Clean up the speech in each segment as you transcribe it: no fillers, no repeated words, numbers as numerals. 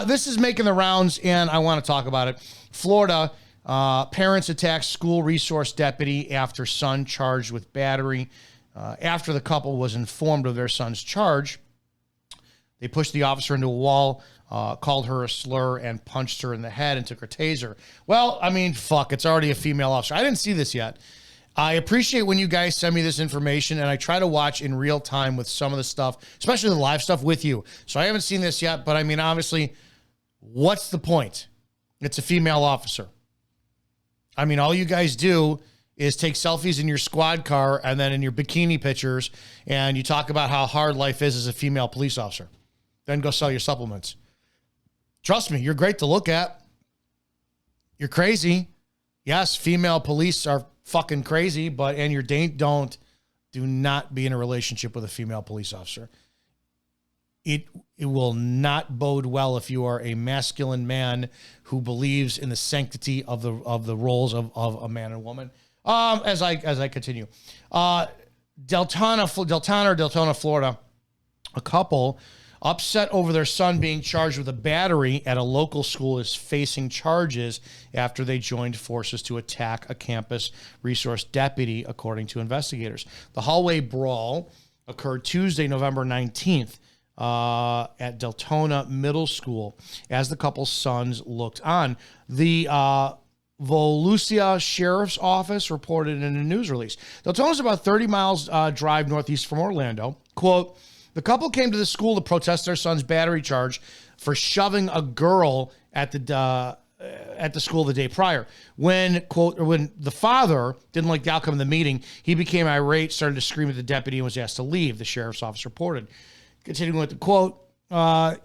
This is making the rounds, and I want to talk about it. Florida, parents attack school resource deputy after son charged with battery. After the couple was informed of their son's charge, they pushed the officer into a wall, called her a slur, and punched her in the head and took her taser. Well, I mean, fuck, it's already a female officer. I didn't see this yet. I appreciate when you guys send me this information, and I try to watch in real time with some of the stuff, especially the live stuff with you. So I haven't seen this yet, but I mean, obviously, what's the point? It's a female officer. I mean, all you guys do is take selfies in your squad car and then in your bikini pictures, and you talk about how hard life is as a female police officer. Then go sell your supplements. Trust me, you're great to look at. You're crazy. Yes, female police are fucking crazy, but do not be in a relationship with a female police officer. It will not bode well if you are a masculine man who believes in the sanctity of the roles of a man and woman. As I continue, Deltona, Florida, a couple upset over their son being charged with a battery at a local school is facing charges after they joined forces to attack a campus resource deputy, according to investigators. The hallway brawl occurred Tuesday, November 19th at Deltona Middle School as the couple's sons looked on. The Volusia Sheriff's Office reported in a news release. Deltona is about 30 miles drive northeast from Orlando. Quote, the couple came to the school to protest their son's battery charge for shoving a girl at the school the day prior. When the father didn't like the outcome of the meeting, he became irate, started to scream at the deputy, and was asked to leave, the sheriff's office reported. Continuing with the quote,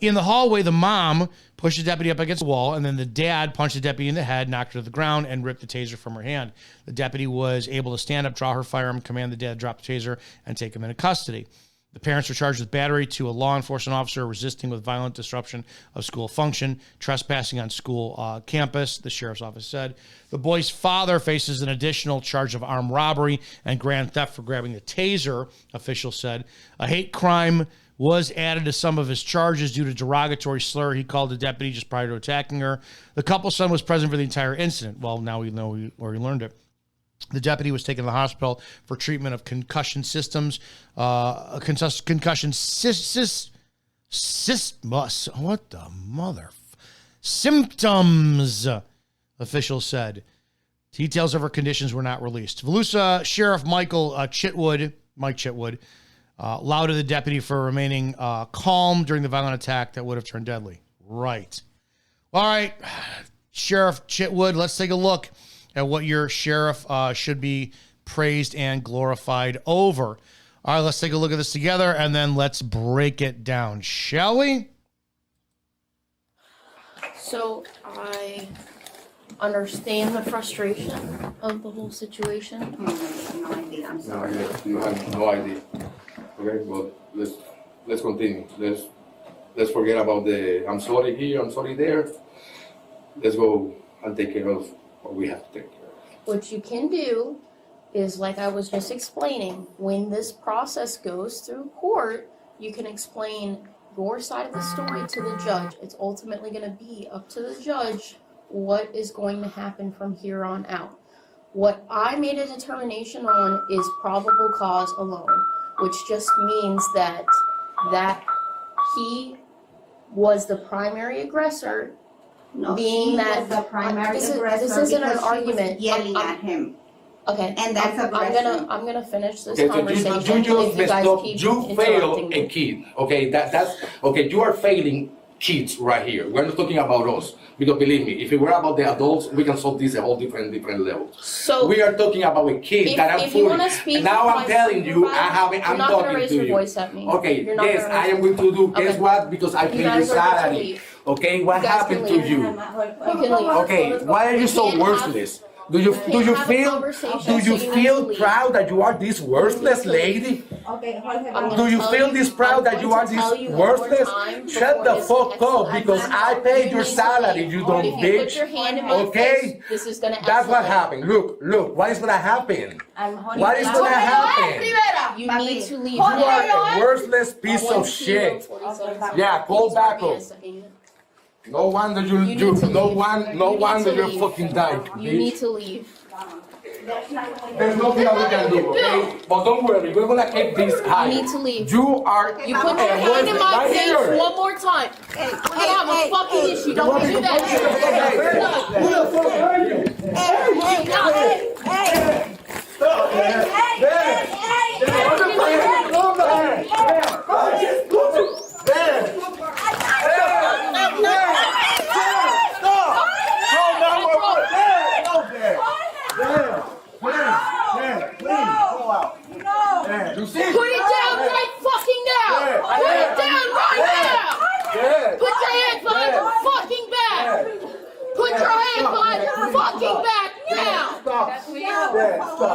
in the hallway, the mom pushed the deputy up against the wall, and then the dad punched the deputy in the head, knocked her to the ground, and ripped the taser from her hand. The deputy was able to stand up, draw her firearm, command the dad to drop the taser, and take him into custody. The parents were charged with battery to a law enforcement officer, resisting with violent disruption of school function, trespassing on school campus, the sheriff's office said. The boy's father faces an additional charge of armed robbery and grand theft for grabbing the taser, officials said. A hate crime was added to some of his charges due to derogatory slur he called the deputy just prior to attacking her. The couple's son was present for the entire incident. Well, now we know where he learned it. The deputy was taken to the hospital for treatment of concussion systems, concussion symptoms, officials said. Details of her conditions were not released. Volusia Sheriff Mike Chitwood, lauded the deputy for remaining calm during the violent attack that would have turned deadly. Right. All right, Sheriff Chitwood, let's take a look at what your sheriff should be praised and glorified over. All right, let's take a look at this together, and then let's break it down, shall we? So I understand the frustration of the whole situation. No idea, I'm sorry. No, you have no idea. Okay, well, let's continue. Let's forget about the I'm sorry here, I'm sorry there. Let's go and take care of what we have to take care of. What you can do is, like I was just explaining, when this process goes through court, you can explain your side of the story to the judge. It's ultimately going to be up to the judge what is going to happen from here on out. What I made a determination on is probable cause alone, which just means that he was the primary aggressor. No, being she that was the primary aggressor this isn't an because she argument. was yelling at him. Okay, And that's I'm gonna finish this Okay, conversation. so you if you guys keep you fail interrupting a me. kid. Okay, that's okay. You are failing kids right here. We're not talking about us because believe me, if it were about the adults, we can solve this at all different levels. So we are talking about a kid that I'm if you want to fooling. speak, Now I'm my telling you, supervisor, I'm you're not gonna talking raise to your you. voice at me. Okay, You're not yes, gonna I raise am going to do. Okay. Guess what? Because I paid your guys are going to salary. leave. Okay, what You guys happened can to leave. you? You can leave. Okay, why are you so can't have- worthless? Do you can't have a feel conversation, do so you you need to feel leave. proud that you are this worthless lady? Okay, Jorge, I'm Do gonna you tell feel you- this proud I'm that you going are to tell this you one more worthless? time Shut before the this fuck up escalates. because I paid your You need to salary, leave. you dumb If you put bitch. your hand in my Okay? face, this is gonna That's what escalate. happened. Look, what is gonna happen? What is You gonna happen? You need to leave. You are a worthless piece of shit. 47. Yeah, call Please back give me a up. second. No wonder You need to leave. no You wonder need to you're leave. fucking dying. You need to leave. There's nothing that we can do, okay? But don't worry, we're gonna keep this high. You need to leave. You are. You put your hand in my face one more time. We're gonna have a fucking issue. Don't do that. Who the fuck are you? You see? Put it down right fucking now! Put it down right now! Put your hands behind your fucking back! Put your hands behind your fucking back now!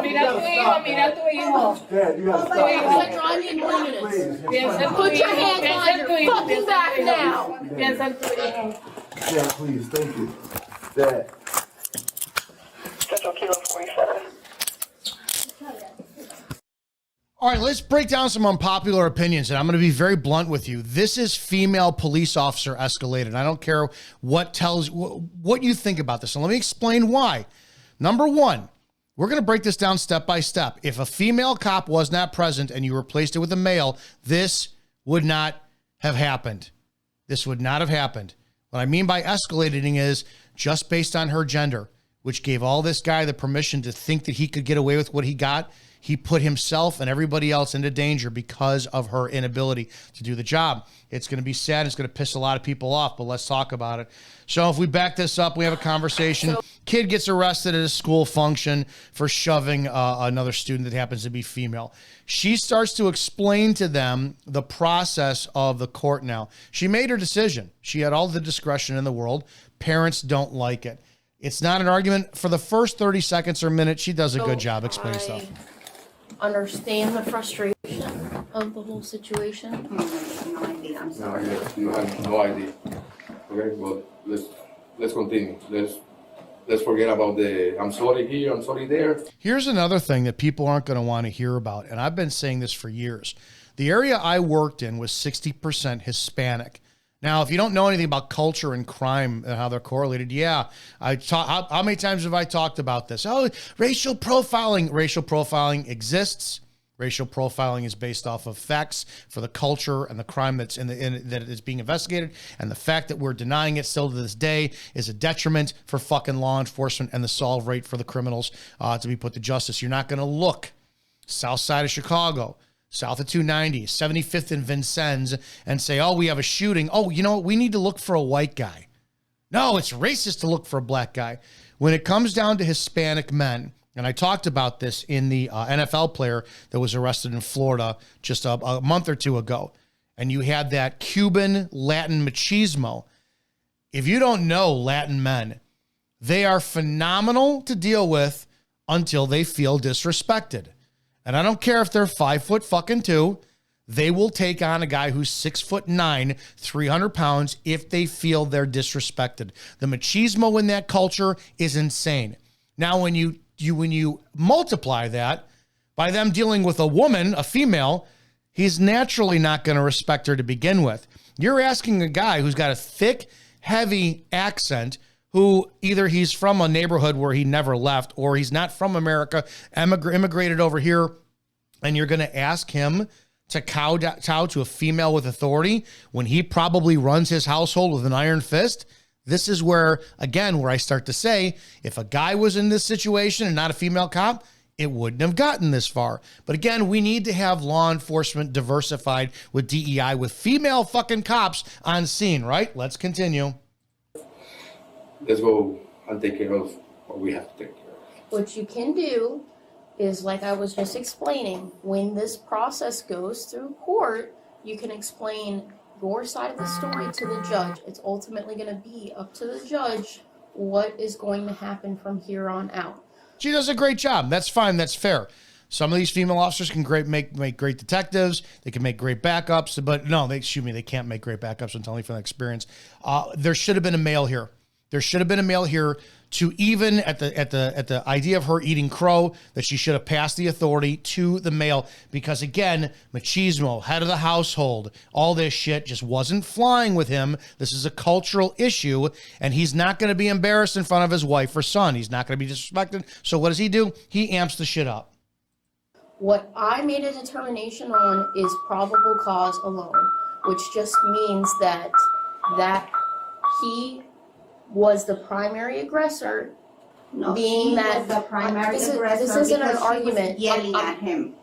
Mira tu hijo, mira tu hijo. I need 1 minute. Put your hands behind your fucking back now! Piensa en tu hijo. Yeah, please, thank you. Dad. Central Kilo 47. All right, let's break down some unpopular opinions, and I'm going to be very blunt with you. This is female police officer escalated. I don't care what you think about this, and let me explain why. Number one, we're going to break this down step by step. If a female cop was not present and you replaced it with a male, this would not have happened. This would not have happened. What I mean by escalating is just based on her gender, which gave all this guy the permission to think that he could get away with what he got. He put himself and everybody else into danger because of her inability to do the job. It's going to be sad. It's going to piss a lot of people off, but let's talk about it. So if we back this up, we have a conversation. Kid gets arrested at a school function for shoving another student that happens to be female. She starts to explain to them the process of the court now. She made her decision. She had all the discretion in the world. Parents don't like it. It's not an argument. For the first 30 seconds or minute, she does a good job explaining stuff. Understand the frustration of the whole situation. No idea, I'm sorry. You have no idea. Okay, but let's continue. Let's forget about the I'm sorry here, I'm sorry there. Here's another thing that people aren't going to want to hear about, and I've been saying this for years. The area I worked in was 60% Hispanic. Now, if you don't know anything about culture and crime and how they're correlated, yeah, how many times have I talked about this? Oh, racial profiling. Racial profiling exists. Racial profiling is based off of facts for the culture and the crime that is being investigated. And the fact that we're denying it still to this day is a detriment for fucking law enforcement and the solve rate for the criminals to be put to justice. You're not going to look south side of Chicago, south of 290, 75th and Vincennes, and say, oh, we have a shooting. Oh, you know what? We need to look for a white guy. No, it's racist to look for a black guy. When it comes down to Hispanic men, and I talked about this in the NFL player that was arrested in Florida just a month or two ago, and you had that Cuban Latin machismo. If you don't know Latin men, they are phenomenal to deal with until they feel disrespected. And I don't care if they're 5'2", they will take on a guy who's 6'9", 300 pounds if they feel they're disrespected. The machismo in that culture is insane. Now, when you multiply that by them dealing with a woman, a female, he's naturally not going to respect her to begin with. You're asking a guy who's got a thick, heavy accent, who either he's from a neighborhood where he never left or he's not from America, immigrated over here, and you're going to ask him to kowtow to a female with authority when he probably runs his household with an iron fist. This is where I start to say, if a guy was in this situation and not a female cop, it wouldn't have gotten this far. But again, we need to have law enforcement diversified with DEI, with female fucking cops on scene, right? Let's continue. Let's go and take care of what we have to take care of. What you can do is, like I was just explaining, when this process goes through court, you can explain your side of the story to the judge. It's ultimately going to be up to the judge what is going to happen from here on out. She does a great job. That's fine. That's fair. Some of these female officers can make great detectives. They can make great backups, but no, they can't make great backups. I'm telling you from experience. There should have been a male here. There should have been a male here to even at the idea of her eating crow, that she should have passed the authority to the male, because again, machismo, head of the household, all this shit just wasn't flying with him. This is a cultural issue, and he's not going to be embarrassed in front of his wife or son. He's not going to be disrespected. So what does he do? He amps the shit up. What I made a determination on is probable cause alone, which just means that he was the primary aggressor, No, being she that was the primary this aggressor isn't an because she was argument. yelling at him.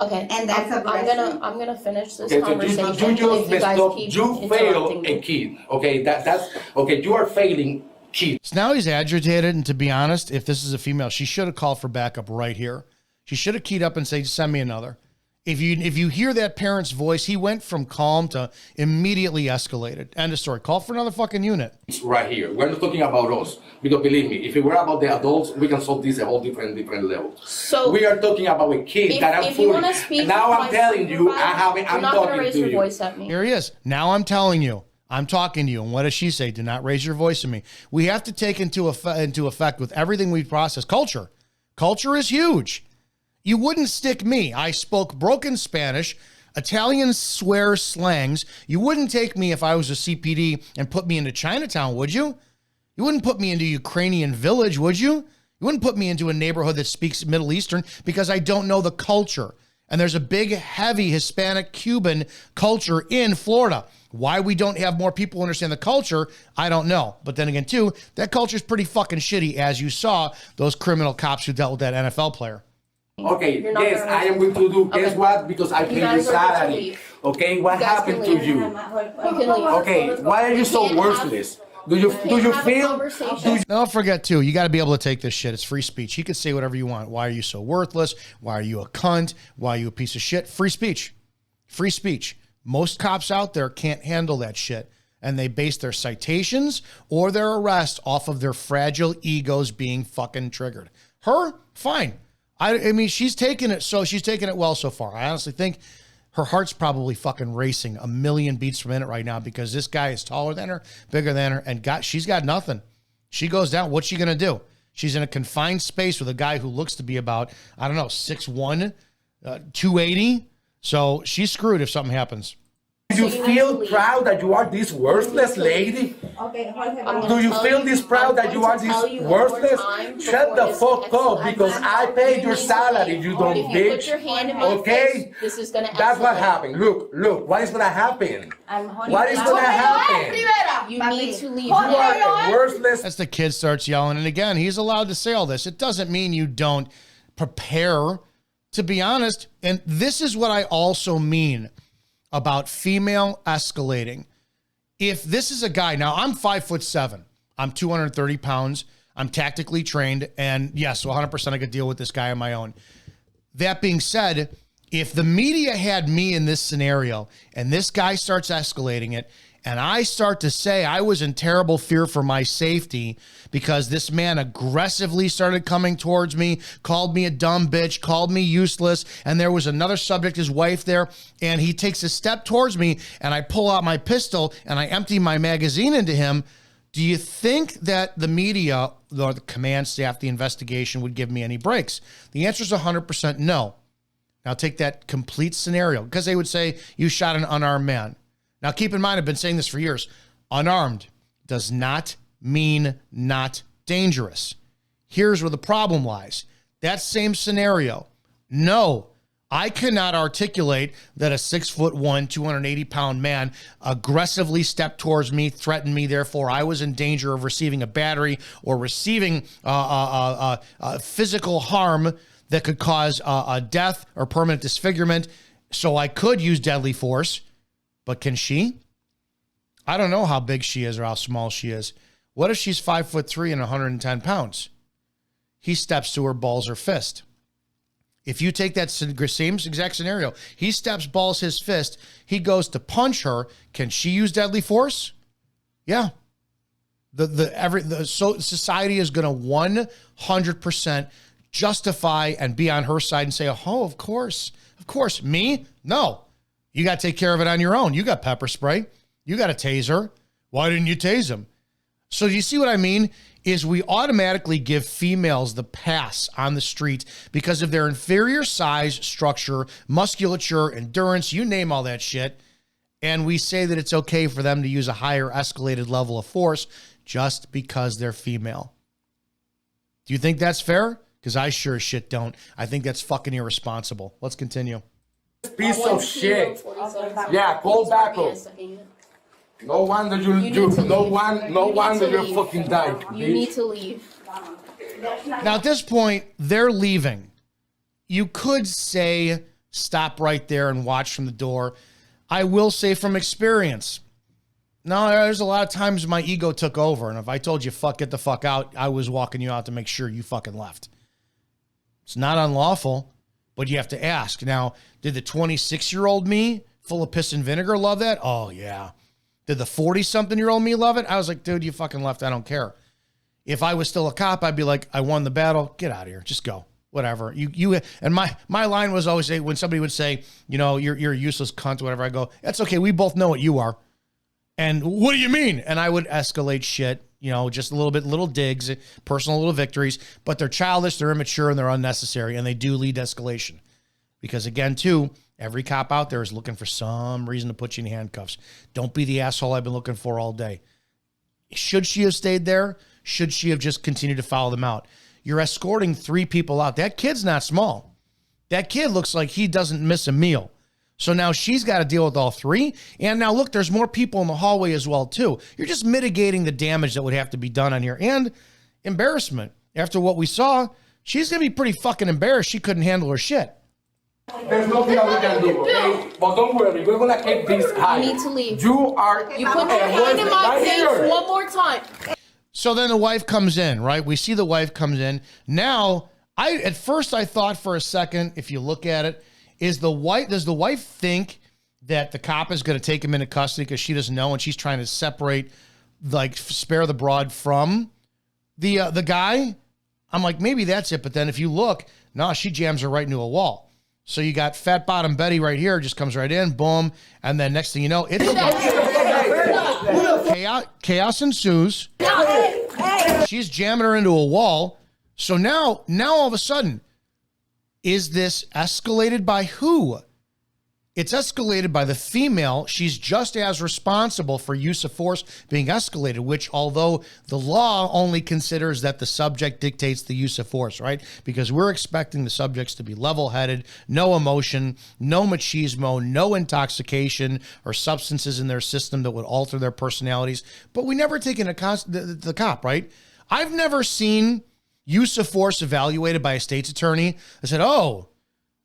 Okay, And that's I'm aggressive. gonna finish this Okay, so conversation you just if you messed guys up. keep You interrupting failed a me. kid. Okay, that's okay. You are failing kids. So now he's agitated, and to be honest, if this is a female, she should have called for backup right here. She should have keyed up and said, send me another. If you hear that parent's voice, he went from calm to immediately escalated. End of story. Call for another fucking unit. It's right here. We're not talking about us, because believe me, if it were about the adults, we can solve this at a whole different level. So We are talking about a kid that I'm if you want to 40. speak Now with I'm my telling you, supervisor, I'm you're not gonna talking raise to your you. voice at me. Here he is. Now I'm telling you. I'm talking to you. And what does she say? Do not raise your voice at me. We have to take into effect with everything we process. Culture. Culture is huge. You wouldn't stick me. I spoke broken Spanish, Italian swear slangs. You wouldn't take me if I was a CPD and put me into Chinatown, would you? You wouldn't put me into Ukrainian village, would you? You wouldn't put me into a neighborhood that speaks Middle Eastern, because I don't know the culture. And there's a big, heavy Hispanic Cuban culture in Florida. Why we don't have more people who understand the culture, I don't know. But then again, too, that culture is pretty fucking shitty, as you saw those criminal cops who dealt with that NFL player. Okay, You're not yes, gonna I am going to do. Guess Okay. what? Because I paid your guys are going to salary. leave. Okay, what You guys happened can to leave. you? You can leave. Okay, why are you so We can't have- worthless? Do you have a feel? conversation. Don't forget, too, you got to be able to take this shit. It's free speech. You can say whatever you want. Why are you so worthless? Why are you a cunt? Why are you a piece of shit? Free speech. Free speech. Most cops out there can't handle that shit, and they base their citations or their arrest off of their fragile egos being fucking triggered. Her, fine. I mean, she's taken it well so far. I honestly think her heart's probably fucking racing a million beats per minute right now, because this guy is taller than her, bigger than her, and she's got nothing. She goes down. What's she going to do? She's in a confined space with a guy who looks to be about, 6'1", 280. So she's screwed if something happens. Do you feel proud that you are this worthless lady? Okay, Jorge, Do you feel this proud that you are this worthless? Shut the fuck up, because I paid your salary, you dumb If you put your bitch. hand in my Okay? face, this is gonna That's what escalate. happened. Look, what is gonna happen? I'm What is gonna happen? You need to leave. You are a worthless. As the kid starts yelling, and again, he's allowed to say all this. It doesn't mean you don't prepare, to be honest. And this is what I also mean about female escalating. If this is a guy, now I'm 5'7", I'm 230 pounds, I'm tactically trained, and yes, so 100% I could deal with this guy on my own. That being said, if the media had me in this scenario and this guy starts escalating it, and I start to say I was in terrible fear for my safety because this man aggressively started coming towards me, called me a dumb bitch, called me useless, and there was another subject, his wife there, and he takes a step towards me, and I pull out my pistol, and I empty my magazine into him, do you think that the media, or the command staff, the investigation would give me any breaks? The answer is 100% no. Now take that complete scenario, because they would say you shot an unarmed man. Now, keep in mind, I've been saying this for years. Unarmed does not mean not dangerous. Here's where the problem lies. That same scenario. No, I cannot articulate that a 6'1", 280-pound man aggressively stepped towards me, threatened me. Therefore, I was in danger of receiving a battery or receiving physical harm that could cause a death or permanent disfigurement. So I could use deadly force. But can she? I don't know how big she is or how small she is. What if she's 5'3" and 110 pounds? He steps to her, balls her fist. If you take that same exact scenario, he steps, balls his fist, he goes to punch her. Can she use deadly force? Yeah. Society is going to 100% justify and be on her side and say, oh, of course. Me? No. You got to take care of it on your own. You got pepper spray. You got a taser. Why didn't you tase him? So you see what I mean? Is we automatically give females the pass on the street because of their inferior size, structure, musculature, endurance, you name all that shit. And we say that it's okay for them to use a higher escalated level of force just because they're female. Do you think that's fair? Because I sure as shit don't. I think that's fucking irresponsible. Let's continue. Piece of shit. Yeah, call back up. No wonder no wonder you're fucking dying. You need to leave. Now at this point, they're leaving. You could say, stop right there and watch from the door. I will say from experience, no, there's a lot of times my ego took over. And if I told you, get the fuck out, I was walking you out to make sure you fucking left. It's not unlawful, but you have to ask. Now, did the 26-year-old me, full of piss and vinegar, love that? Oh, yeah. Did the 40-something-year-old me love it? I was like, dude, you fucking left. I don't care. If I was still a cop, I'd be like, I won the battle. Get out of here. Just go. Whatever. And my line was always, when somebody would say, you're a useless cunt, whatever, I go, that's okay. We both know what you are. And what do you mean? And I would escalate shit, just a little bit, little digs, personal little victories, but they're childish, they're immature, and they're unnecessary, and they do lead to escalation. Because again, too, every cop out there is looking for some reason to put you in handcuffs. Don't be the asshole I've been looking for all day. Should she have stayed there? Should she have just continued to follow them out? You're escorting 3 people out. That kid's not small. That kid looks like he doesn't miss a meal. So now she's got to deal with all 3. And now look, there's more people in the hallway as well, too. You're just mitigating the damage that would have to be done on here. And embarrassment. After what we saw, she's going to be pretty fucking embarrassed. She couldn't handle her shit. There's nothing that we can do, okay? But don't worry, we're gonna keep this high. You need to leave. You put your hand in my face one more time. So then the wife comes in, right? We see the wife comes in. Now, at first I thought for a second, if you look at it, does the wife think that the cop is going to take him into custody because she doesn't know and she's trying to separate, spare the broad from the guy? I'm like, maybe that's it. But then if you look, no, she jams her right into a wall. So you got Fat Bottom Betty right here, just comes right in, boom. And then next thing you know, it's chaos ensues. She's jamming her into a wall. So now all of a sudden, is this escalated by who? It's escalated by the female. She's just as responsible for use of force being escalated, which although the law only considers that the subject dictates the use of force, right? Because we're expecting the subjects to be level-headed, no emotion, no machismo, no intoxication or substances in their system that would alter their personalities. But we never take into the cop, right? I've never seen use of force evaluated by a state's attorney. I said, oh,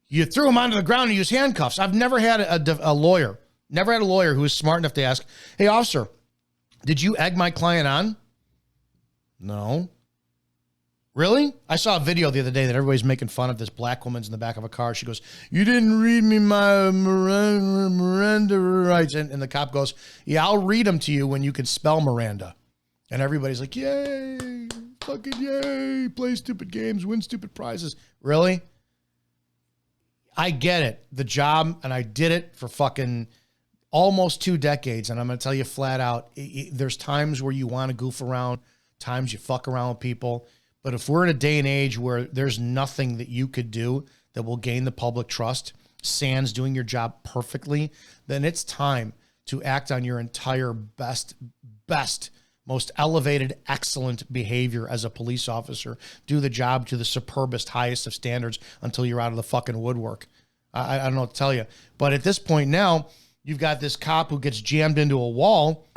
you threw him onto the ground and used handcuffs. I've never had a lawyer who was smart enough to ask, hey, officer, did you egg my client on? No. Really? I saw a video the other day that everybody's making fun of. This black woman's in the back of a car. She goes, you didn't read me my Miranda rights. And the cop goes, yeah, I'll read them to you when you can spell Miranda. And everybody's like, yay, fucking yay, play stupid games, win stupid prizes. Really? I get it, the job, and I did it for fucking almost 2 decades, and I'm going to tell you flat out, there's times where you want to goof around, times you fuck around with people, but if we're in a day and age where there's nothing that you could do that will gain the public trust, sans doing your job perfectly, then it's time to act on your entire best, most elevated, excellent behavior as a police officer. Do the job to the superbest, highest of standards until you're out of the fucking woodwork. I don't know what to tell you. But at this point now, you've got this cop who gets jammed into a wall.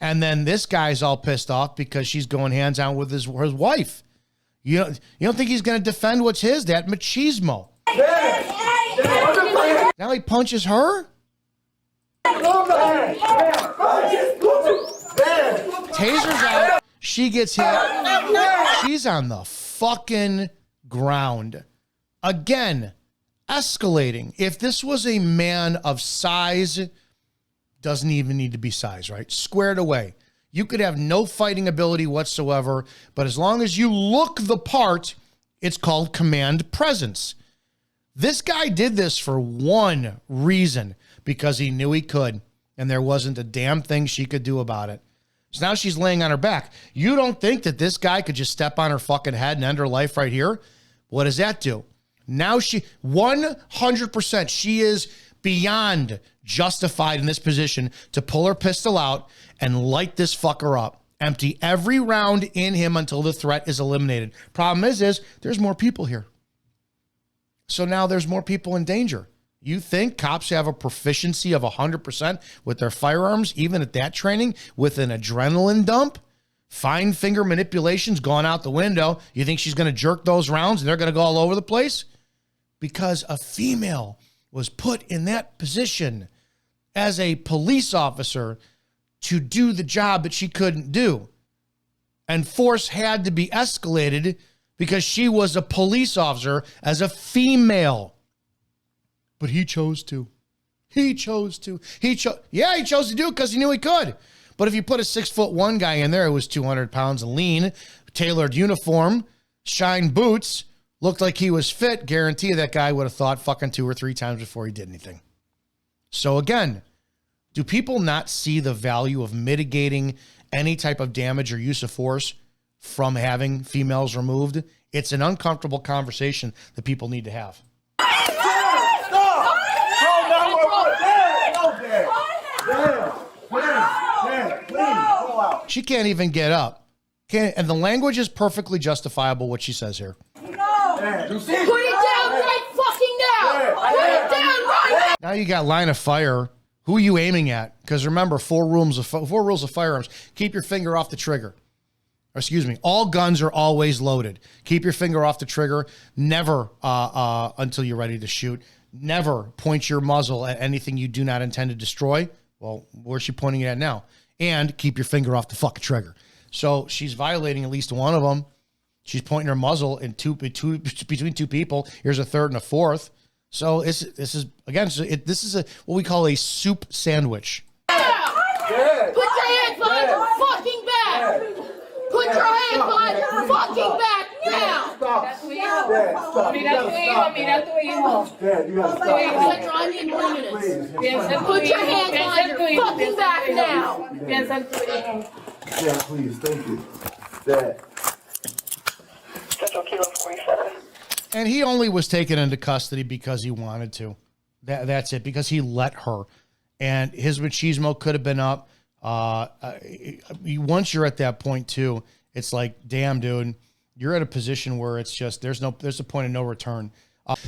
And then this guy's all pissed off because she's going hands on with his wife. You don't think he's going to defend what's his? That machismo. Now he punches her? Taser's out. She gets hit. She's on the fucking ground. Again, escalating. If this was a man of size, doesn't even need to be size, right? Squared away. You could have no fighting ability whatsoever, but as long as you look the part, it's called command presence. This guy did this for one reason, because he knew he could, and there wasn't a damn thing she could do about it. So now she's laying on her back. You don't think that this guy could just step on her fucking head and end her life right here? What does that do? Now she, 100%, she is beyond justified in this position to pull her pistol out and light this fucker up. Empty every round in him until the threat is eliminated. Problem is there's more people here. So now there's more people in danger. You think cops have a proficiency of 100% with their firearms, even at that training, with an adrenaline dump? Fine finger manipulation's gone out the window. You think she's going to jerk those rounds and they're going to go all over the place? Because a female was put in that position as a police officer to do the job that she couldn't do. And force had to be escalated because she was a police officer as a female. But he chose to. He chose to. He chose to do it because he knew he could. But if you put a 6'1" guy in there who was 200 pounds and lean, tailored uniform, shine boots, looked like he was fit, guarantee you that guy would have thought fucking 2 or 3 times before he did anything. So again, do people not see the value of mitigating any type of damage or use of force from having females removed? It's an uncomfortable conversation that people need to have. She can't even get up. And the language is perfectly justifiable, what she says here. Put it down right fucking now! Put it down right now! Now you got line of fire. Who are you aiming at? Because remember, 4 rules of firearms. Keep your finger off the trigger. Or excuse me, all guns are always loaded. Keep your finger off the trigger. Never until you're ready to shoot. Never point your muzzle at anything you do not intend to destroy. Well, where's she pointing it at now? And keep your finger off the fucking trigger. So she's violating at least one of them. She's pointing her muzzle in between 2 people. Here's a third and a fourth. So this is again, this is what we call a soup sandwich. Put your hands behind your fucking back! Put your hands behind your fucking back now! Mira tu hijo, mira tu hijo. Dad, you gotta stop. I need 1 minute. Dad, Put your hands behind your fucking back now! Dad, please, thank you. Dad. Central Kilo 47. And he only was taken into custody because he wanted to. That's it, because he let her. And his machismo could have been up. Once you're at that point too, it's like, damn, dude, you're at a position where it's just, there's a point of no return.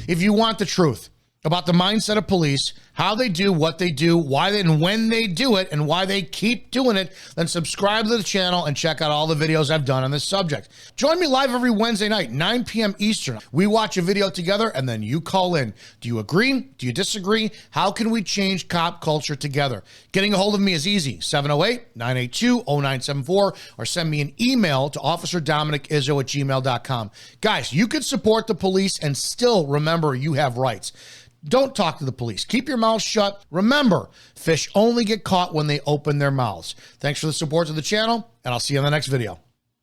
If you want the truth about the mindset of police, how they do what they do, why they, and when they do it, and why they keep doing it, then subscribe to the channel and check out all the videos I've done on this subject. Join me live every Wednesday night, 9 p.m. Eastern. We watch a video together and then you call in. Do you agree? Do you disagree? How can we change cop culture together? Getting a hold of me is easy, 708-982-0974, or send me an email to officerdominicisio@gmail.com. Guys, you can support the police and still remember you have rights. Don't talk to the police. Keep your mouth shut. Remember, fish only get caught when they open their mouths. Thanks for the support to the channel, and I'll see you on the next video.